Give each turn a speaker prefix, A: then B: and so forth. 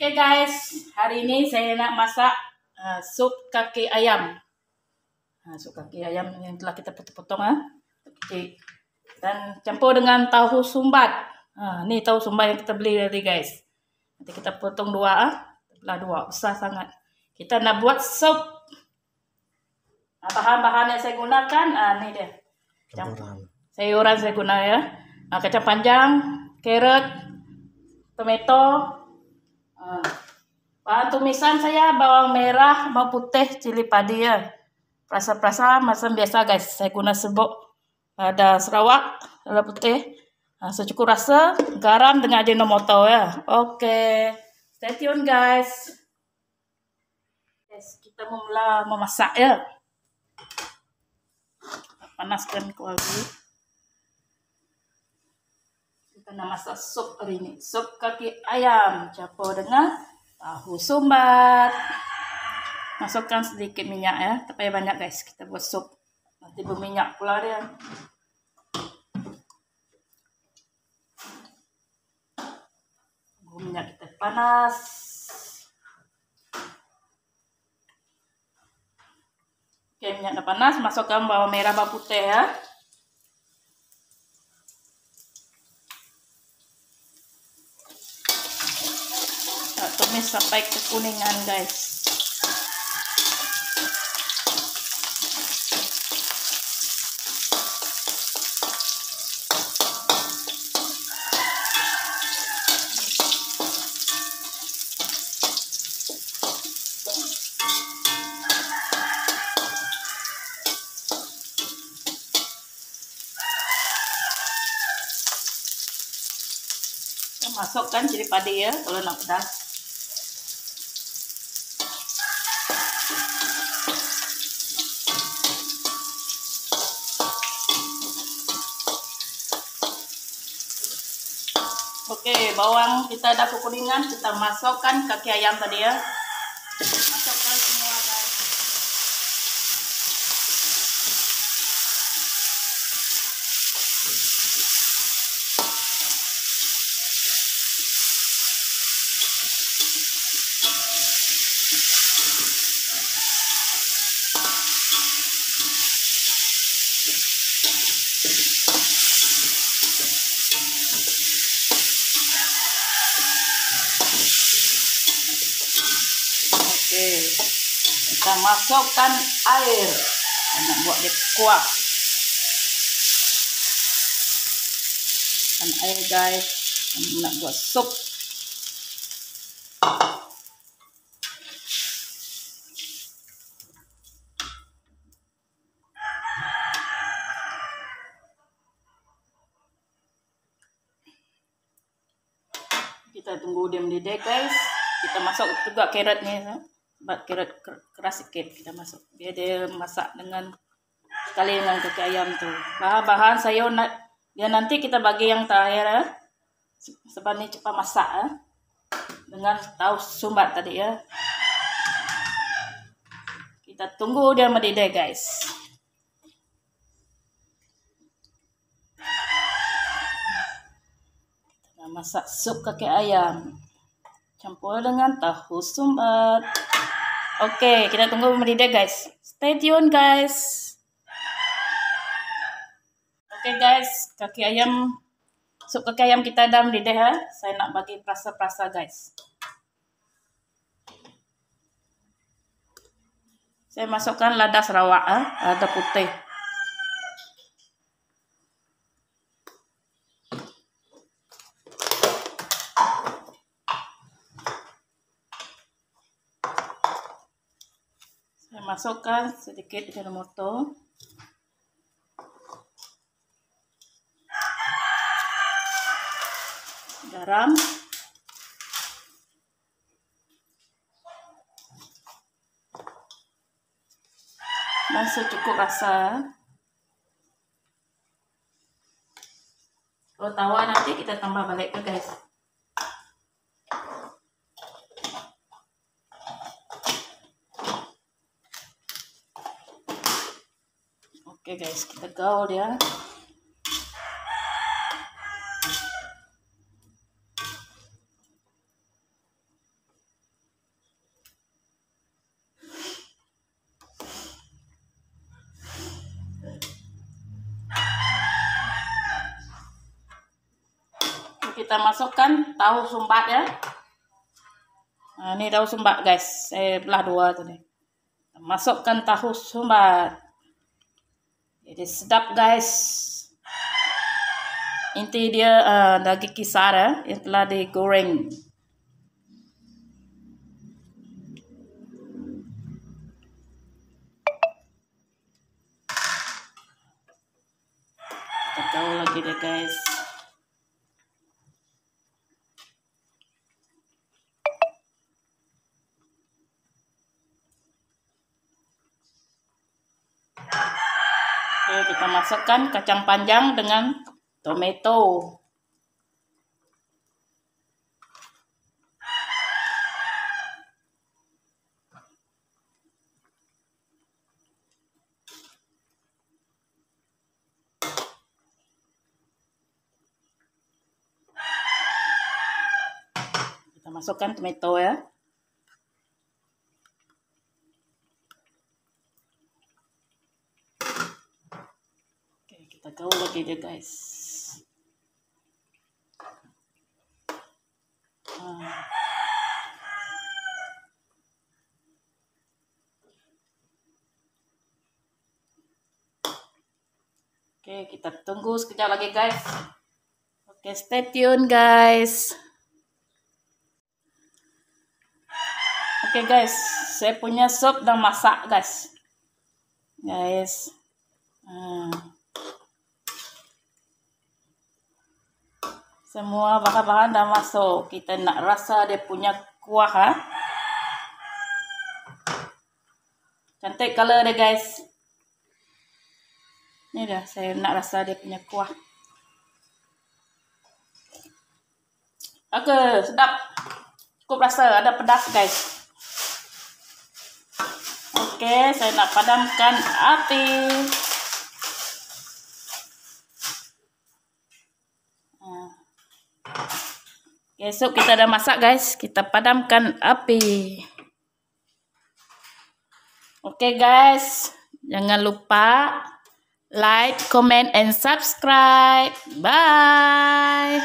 A: Oke guys, hari ini saya nak masak sup kaki ayam. Sup kaki ayam yang telah kita potong-potong kecil. Dan campur dengan tahu sumbat. Ni tahu sumbat yang kita beli tadi guys. Nanti kita potong dua, belah dua, besar sangat. Kita nak buat sup. Bahan-bahan yang saya gunakan, ni dia. Sayuran saya guna ya. Kacang panjang, carrot, tomato. Bahan tumisan saya bawang merah, bawang putih, cili padi ya. Perasa-perasa macam biasa guys. Saya guna serbuk, ada Sarawak, ada putih, secukup rasa, garam dengan ajinomoto ya. Oke, stay tune guys. Kita mula memasak ya. Panaskan kuali. Kita nak masak sup hari ini. Sup kaki ayam campur dengan tahu sumbat. Masukkan sedikit minyak ya. Tak payah banyak guys. Kita buat sup. Nanti berminyak pula dia. Minyak kita panas. Oke, minyak dah panas. Masukkan bawang merah, bawang putih ya. Tumis sampai kekuningan guys. Masukkan cili padi ya kalau nak pedas. Oke, bawang kita dah kekuningan, kita masukkan kaki ayam tadi ya. Masukkan semua guys. Oke, kita masukkan air. Nak buat dia kuah. Masukkan air guys. Nak buat sup. Kita tunggu dia mendidih guys. Kita masuk juga carrotnya. Sebab carrot keras sikit kita masuk. Biar dia masak dengan sekali dengan kaki ayam tu. Bahan-bahan sayur dia nanti kita bagi yang terakhir ya. Sebab ni cepat masak ya. Dengan tahu sumbat tadi ya. Kita tunggu dia mendidih guys. Kita masak sup kaki ayam. Campur dengan tahu sumbat. Oke, kita tunggu mendidih guys. Stay tune guys. Oke guys, sup kaki ayam kita dah mendidih ya. Saya nak bagi perasa-perasa guys. Saya masukkan lada Sarawak ya, lada putih. Saya masukkan sedikit ajinomoto. Garam. Dan secukup rasa. Kalau tawar nanti kita tambah balik ke guys. Oke guys, kita gaul ya. kita masukkan tahu sumbat ya. Nah, ini tahu sumbat guys. Saya belah dua tuh nih. Masukkan tahu sumbat. Jadi sedap guys. Inti dia daging kisar ya, yang telah digoreng. Kita tahu lagi deh guys. Oke, kita masukkan kacang panjang dengan tomato. Kita masukkan tomato ya. Kita gaul lagi deh guys. Oke, kita tunggu sekejap lagi guys. Oke, stay tune guys. Oke guys, saya punya sup udah masak guys. Semua bahan-bahan dah masuk. Kita nak rasa dia punya kuah ha. Cantik color dia guys. Ini dah saya nak rasa dia punya kuah. Oke, sedap. Cukup rasa, ada pedas guys. Oke, saya nak padamkan api. Oke, sup kita dah masak guys. Kita padamkan api. Oke guys, jangan lupa like, comment, and subscribe. Bye.